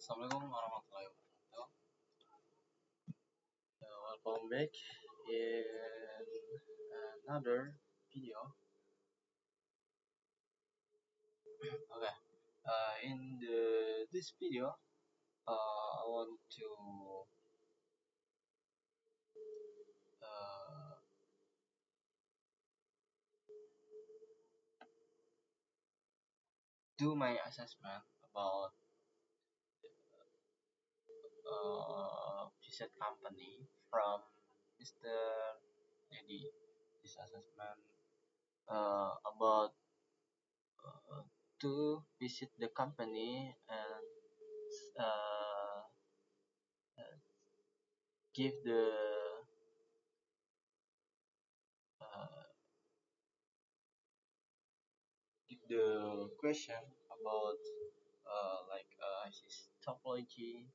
Assalamualaikum warahmatullahi wabarakatuh. Welcome back in another video. Okay. In this video, I want to do my assessment about visit company from Mr. Dedi. This assessment about to visit the company and give the question about his topology,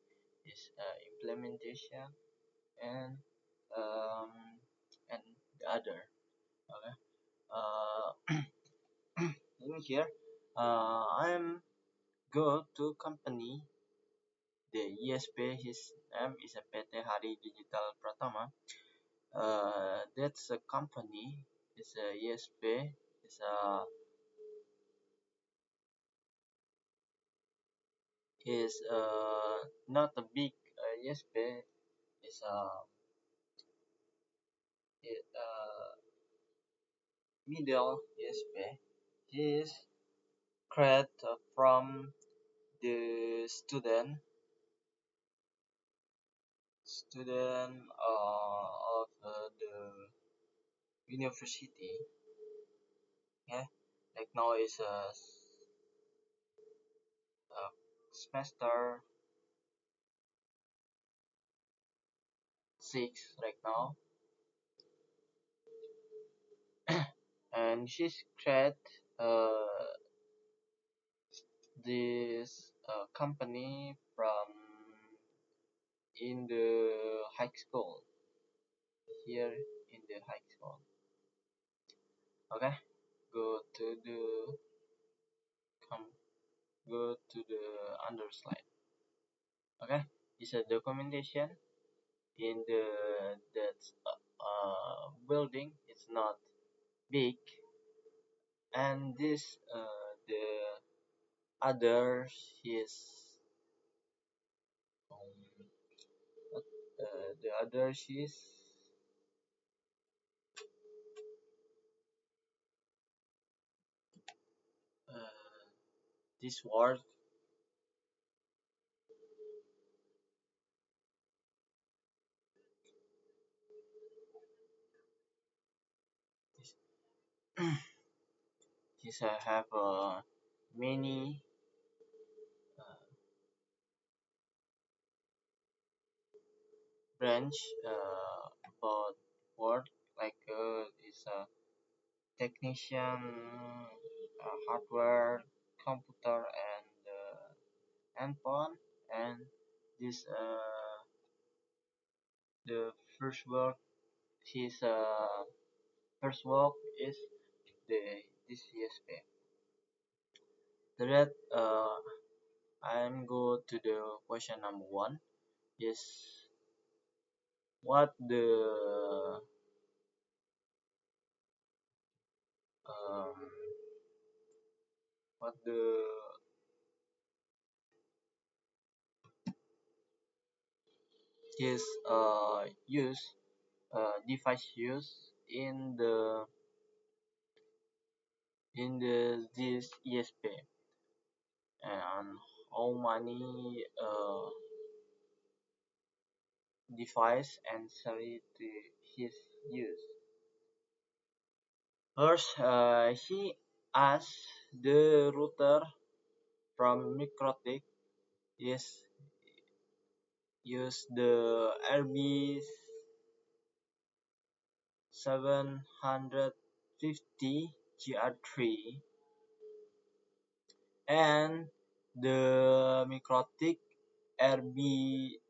his implementation, and um, and the other. Okay. Let me here. I'm go to company. The ESP. His name is a PT Hari Digital Pratama. That's a company. It's a ESP. It's a is not a big ESP. It's a middle ESP. Is created from the student of the university. Yeah, like now is a semester 6 right now, and she's create this company from in the high school here in the high school. Okay, go to the go to the under slide. Okay, it's a documentation in the that building. It's not big, and this the others is the others is this word this I have many branch about word like is a technician, hardware, computer, and handphone, and this the first work his first work is the this ESP. That I'm go to the question number 1 is what um, the his use device use in this ESP, and how many device and series his use. First, he asked the router from MikroTik is use the RB 750 GR3 and the MikroTik RB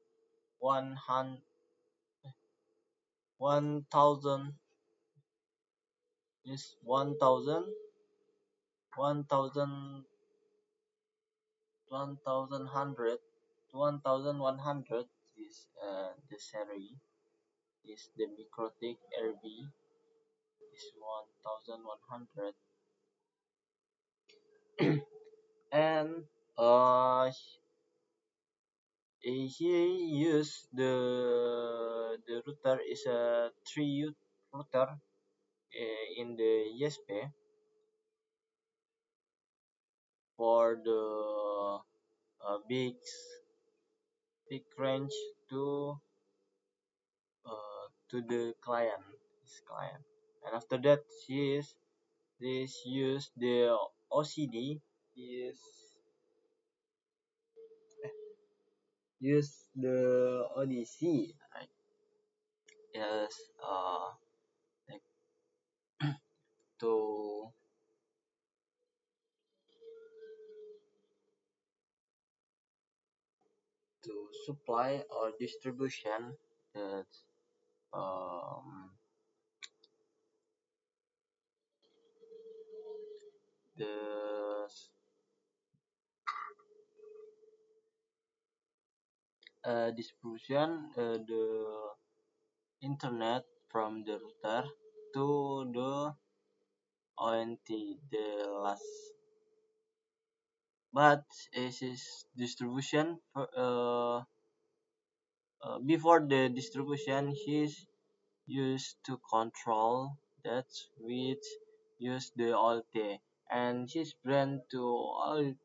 1000 is 1100 1100 is the series is the Mikrotik RB is 1100 and he used the router is a 3U router in the ESP for the big range to the client, his client. And after that, this use the OCD is use the ODC, right? Yes, like to supply or distribution that um, the distribution the internet from the router to the ONT the last. But as is distribution before the distribution is used to control that which use the alt, and his brand to alt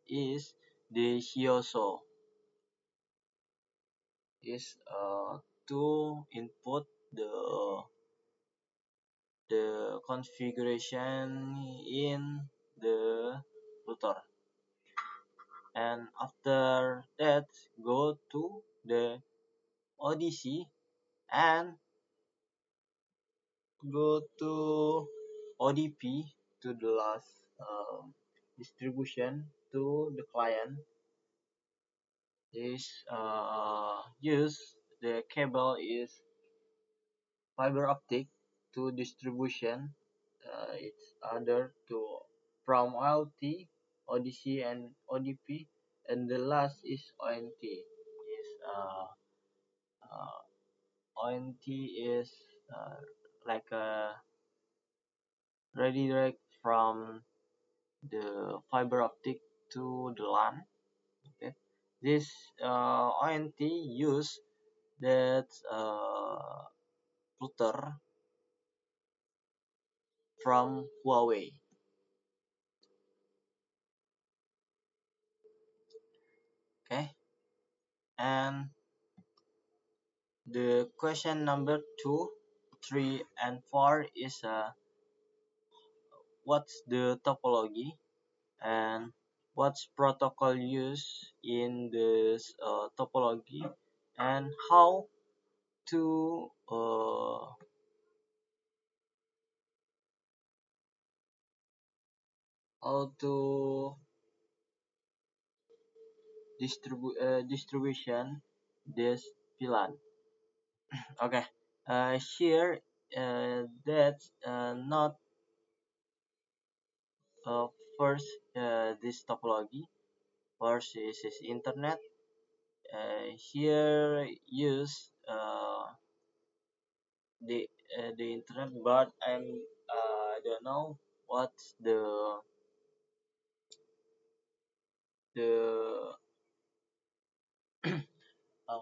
is the Hioso is to input the configuration in the router, and after that go to the ODC and go to ODP to the last distribution to the client is use the cable is fiber optic to distribution it's other to from OLT, ODC and ODP, and the last is ONT is uh, ONT is uh, like a redirect from the fiber optic to the LAN. Okay, this ONT use that router from Huawei. Okay, and the question number 2, 3, and 4 is what's the topology and what's protocol used in this topology and to how to distribution this VLAN. Okay, here that's not uh, first this topology. First is internet. Here use the internet, but I don't know what's the uh,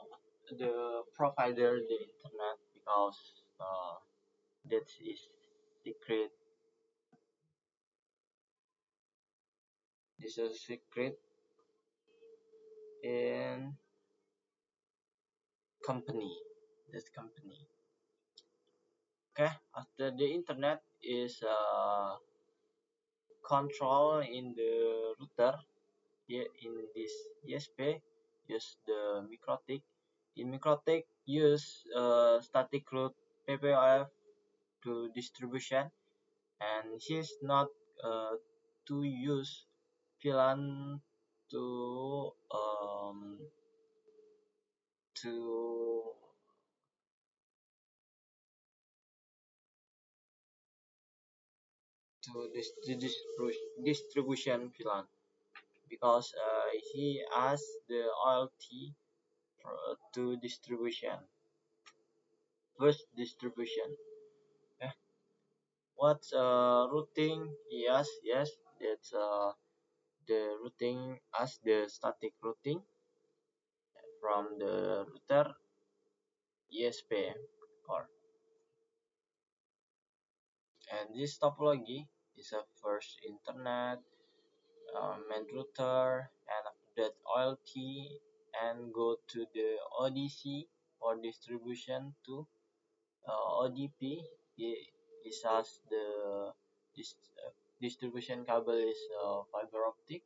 the provider the internet because that is secret. This is secret in company. This company. Okay. After the internet is control in the router here in this ESP use the Mikrotik. In Mikrotik use static route PPOF to distribution, and he's not uh, to use VLAN to to distribution VLAN because he asked the OLT to distribution. First distribution. Okay. What's routing? He asked. Yes, that's the routing as the static routing from the router ESP or and this topology is a first internet main router and after that OLT and go to the ODC or distribution to ODP is as the dis, distribution cable is fiber optic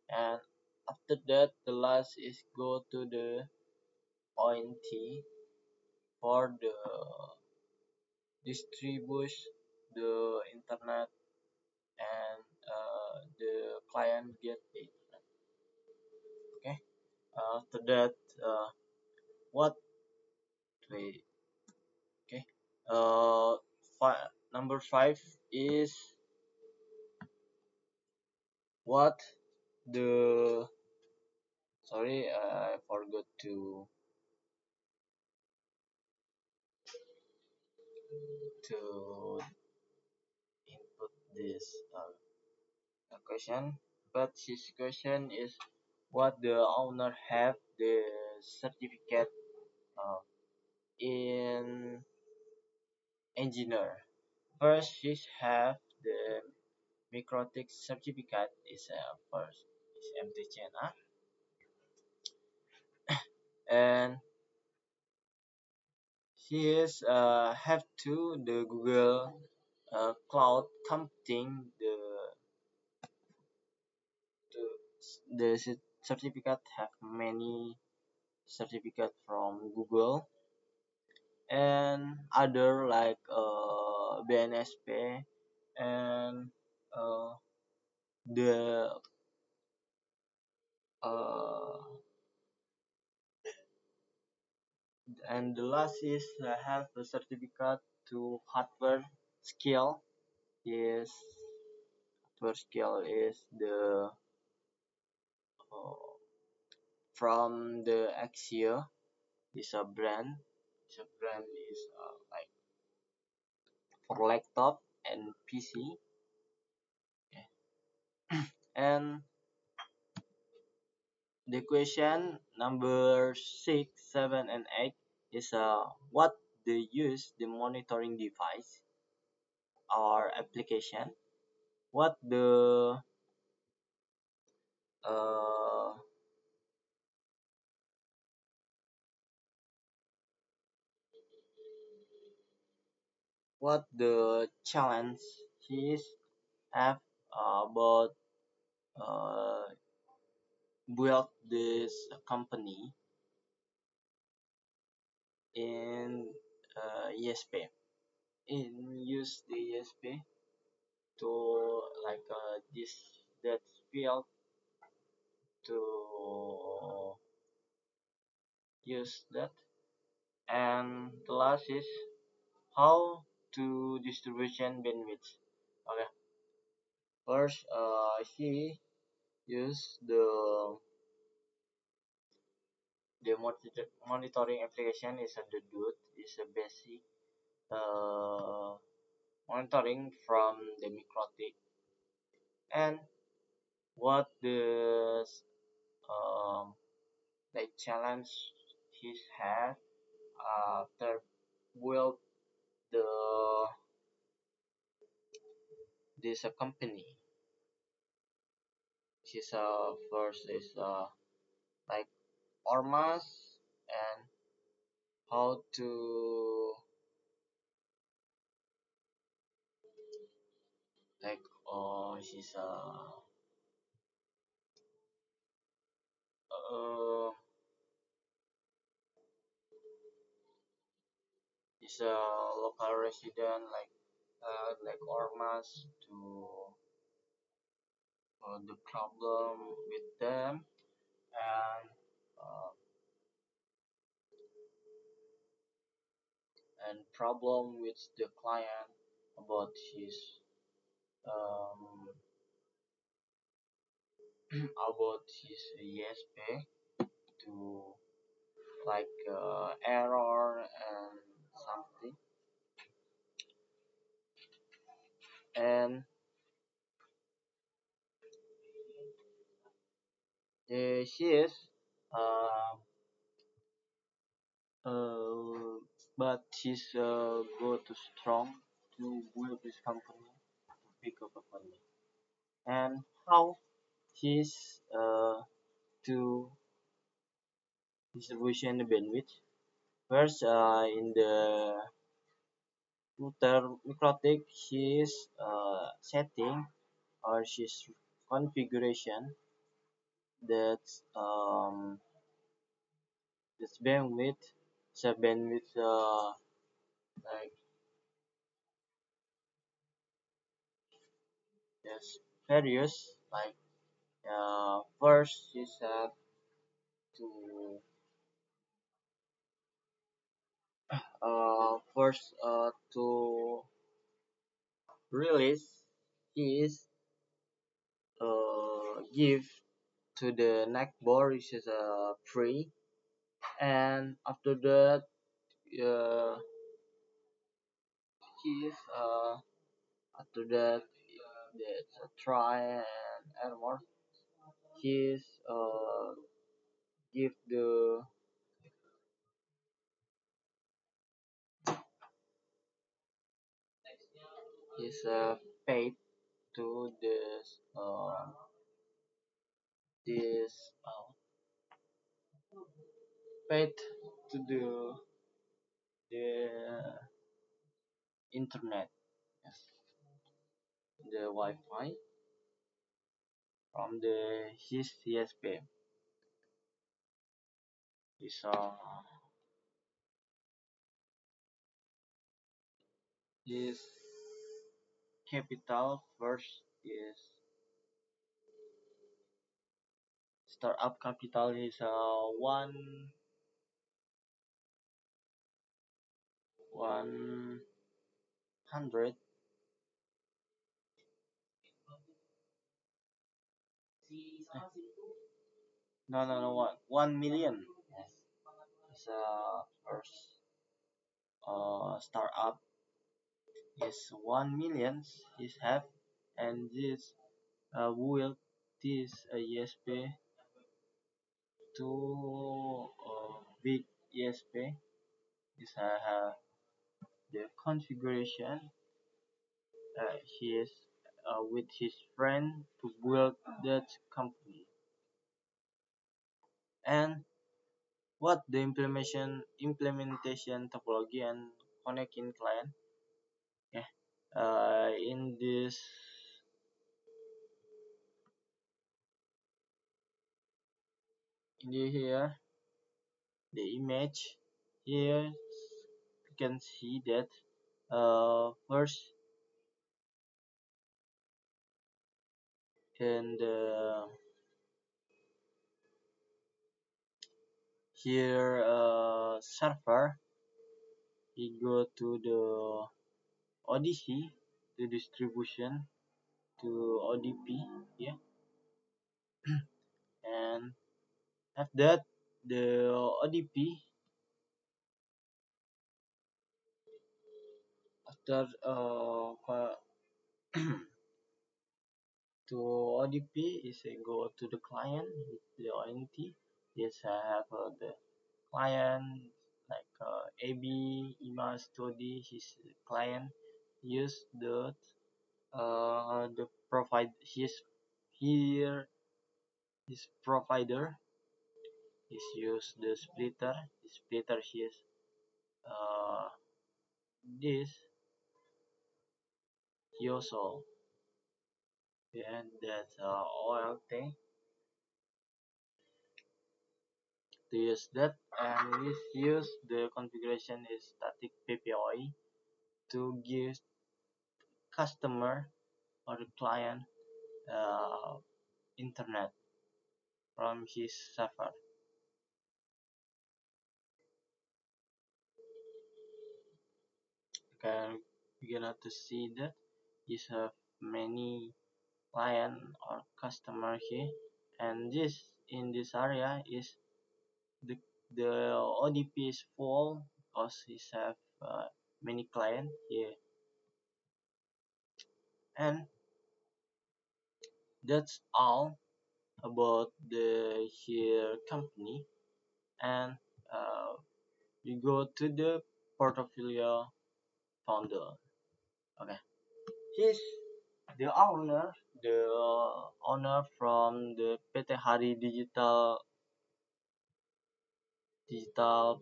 and after that the last is go to the ONT for the distribute the internet and the client get the internet. Okay. After that, what? Wait. Okay. Uh, number five is what the. Sorry, I forgot to input this question. But his question is what the owner have the certificate uh, in engineer. First, he have the Microtik certificate is first is MTCNA and he is have to the Google Cloud Computing the certificate have many certificate from Google and other like BNSP and uh, the uh, and the last is have a certificate to hardware skill is hardware skill is the uh, from the Axia is a brand. It's a brand is like for laptop and PC. Okay. And the question number 6, 7, and 8 is what they use the monitoring device or application. What the uh, what the challenge is have about uh, build this company in ESP. In use the ESP to like this that field to use that. And the last is how to distribution bandwidth. Okay, first he use the monitoring application is a the DUT is a basic uh, monitoring from the Microtik and what um, the challenge he had after build the this company. His first is like ormas and how to like his uh is a local resident like ormas to the problem with them uh, and problem with the client about his um, about his ESP to like error and something, and he is uh, uh, but he's go too strong to build this company to pick up a company, and how he's to distribution the bandwidth. First, in the router MikroTik, his setting or his configuration that this bandwidth, so bandwidth like there's various like first is to to release his give to the neck board, which is free, and after that uh, his after that there's a try and error. His give the his paid to this paid to the internet, yes, the Wi-Fi from the his CSP. His his capital first is startup capital is 100. No, 1 million. Yes, it's first startup is 1 million is have, and this will this ESP to big ESP is the configuration he is with his friend to build that company, and what the implementation topology and connecting client. Yeah, in this in the here the image here you can see that first in the here server we go to the Odyssey the distribution to ODP, yeah, and after that the ODP after to ODP is go to the client with the ONT. Yes, I have the client like AB IMA study his client use the provide his here his provider is use the splitter his uh this Yosol, and that's all thing to use that, and we use the configuration is static PPOE to give customer or the client uh, internet from his server. Okay, you get to see that you have many client or customer here, and this in this area is the the ODP is full because he have many clients here, and that's all about the here company. And uh, we go to the portfolio founder. Okay, he's the owner from the PT Hari Digital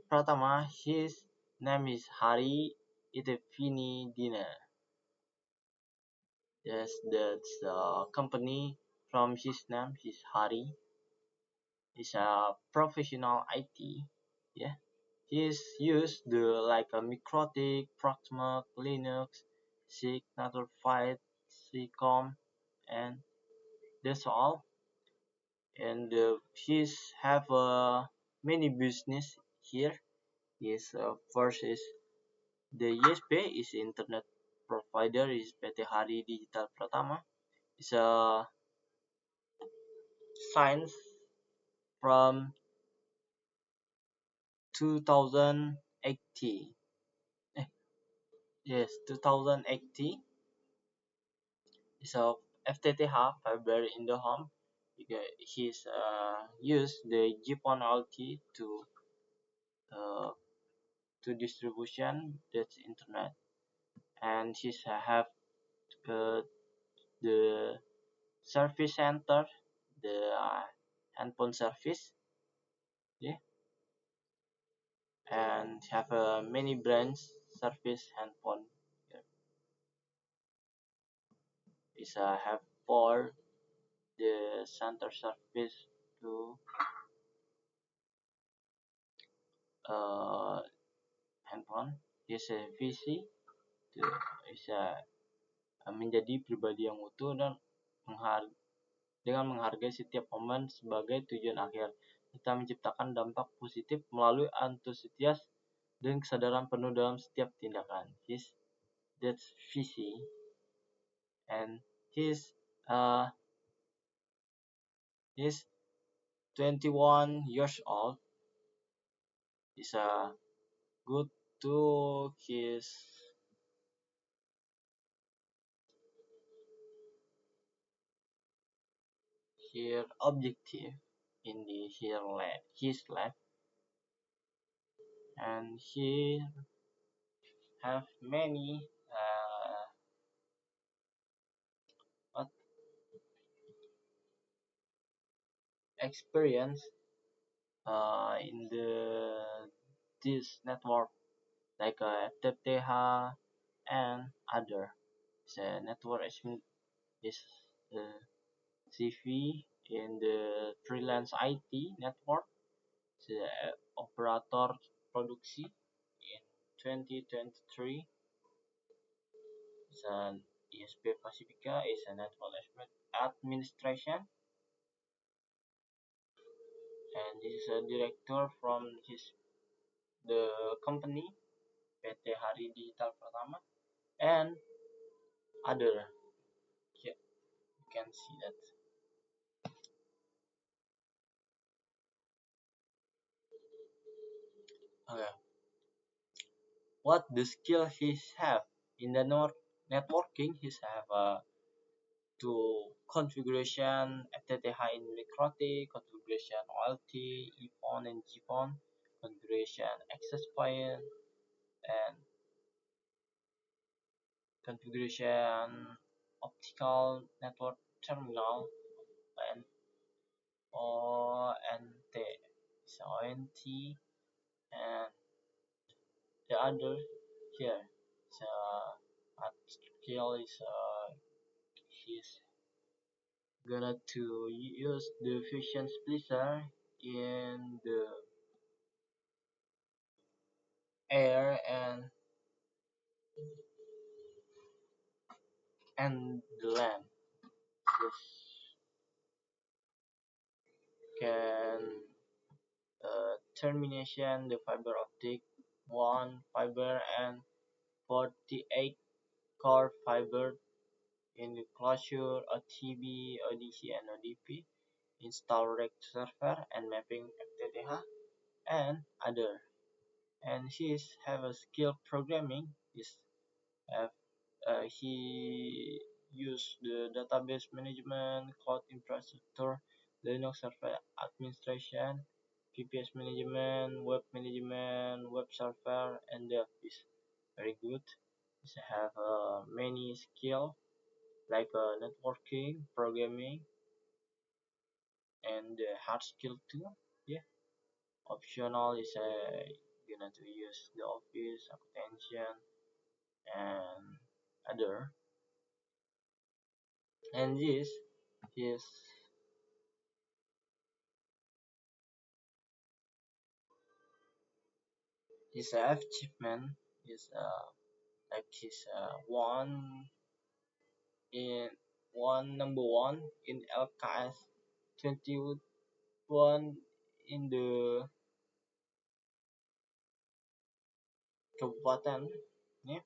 Pratama. His name is Hari Itefini Dina. Yes, that's the company from his name. His Hari is a professional IT. Yeah, he's used the like a Microtik, Proxmox, Linux, Signature Fight, CCOM, and that's all. And he's have many business here. His first is the ISP is internet provider is PT Hari Digital Pratama. It's a science from 2080. Eh, yes, 2080. It's a FTTH fiber in the home. He's used the GPON LT uh, to distribution that's internet, and he's have uh, the service center, the handphone service, yeah, and have many brands service handphone. Yeah. Is have for the center service to uh, handphone. Is a VC to is menjadi pribadi yang utuh dan dengan menghargai setiap momen sebagai tujuan akhir. Kita menciptakan dampak positif melalui antusias dan kesadaran penuh dalam setiap tindakan. That's visi, and he's uh he's 21 years old. He's good to his objective in the his lab, and he have many what experience in this network like FTTH and other. The network is CV in the freelance IT network, the operator produksi in 2023. The ISP Pacifica is a network administration, and this is a director from the company PT Hari Digital Pratama and other. Yeah, you can see that. Okay. What the skill he have in the networking? He have to configuration FTTH in Microtik, configuration OLT, EPON and GPON, configuration access point, and configuration optical network terminal and ONT. So ONT and the other here. So skill is he's gonna to use the fusion splitter in the air and the land. This can termination the fiber optic one fiber and 48 core fiber in the closure OTB, ODC, and ODP. install reg server and mapping FTTH, and other. And have a skill programming. Have he used the database management, cloud infrastructure, Linux server administration, VPS management, web server, and dev is very good. He have many skill like networking, programming, and hard skill too. Yeah, optional is you know to use the office, attention, and other. And this is his achievement is like his in number one in LKS 21 in the kabupaten, yeah,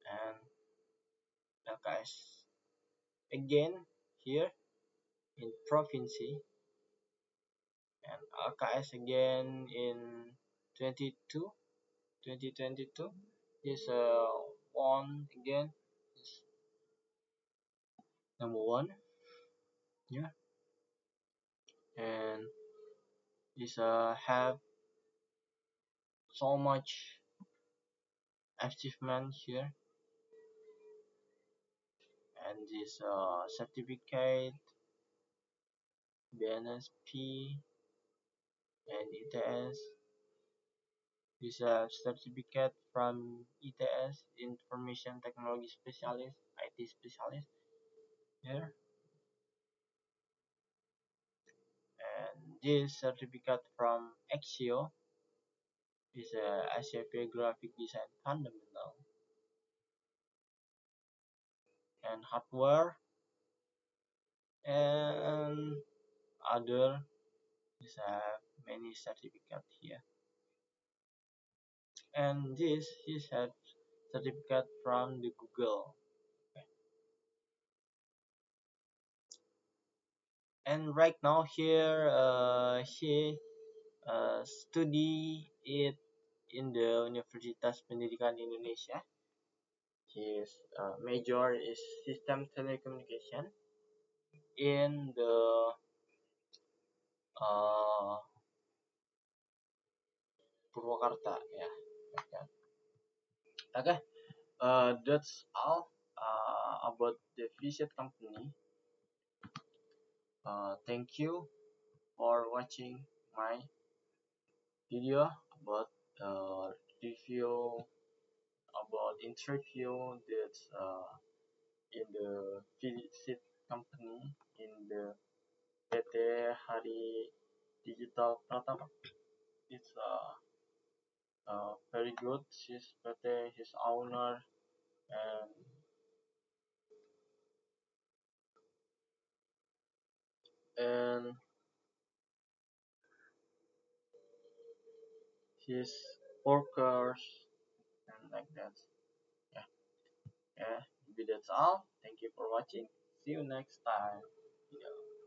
and LKS again here in province, and LKS again in 22 2022 is one again is number one, yeah, and is have so much achievement here, and this certificate BNSP and ETS. This certificate from ETS, Information Technology Specialist, IT Specialist here, and this certificate from Axio is SAP Graphic Design Fundamental and Hardware, and other is many certificates here, and this is a certificate from the Google. And right now here he study it in the Universitas Pendidikan Indonesia. His major is system telecommunication in the uh, Purwakarta. Yeah, like that. Okay, that's all about the visit company. Thank you for watching my video about review about interview that's in the visit company in the PT Hari Digital Pratama. It's very good. She's PT, his owner, and and his workers and like that. Yeah, yeah. Maybe that's all. Thank you for watching. See you next time. Yeah.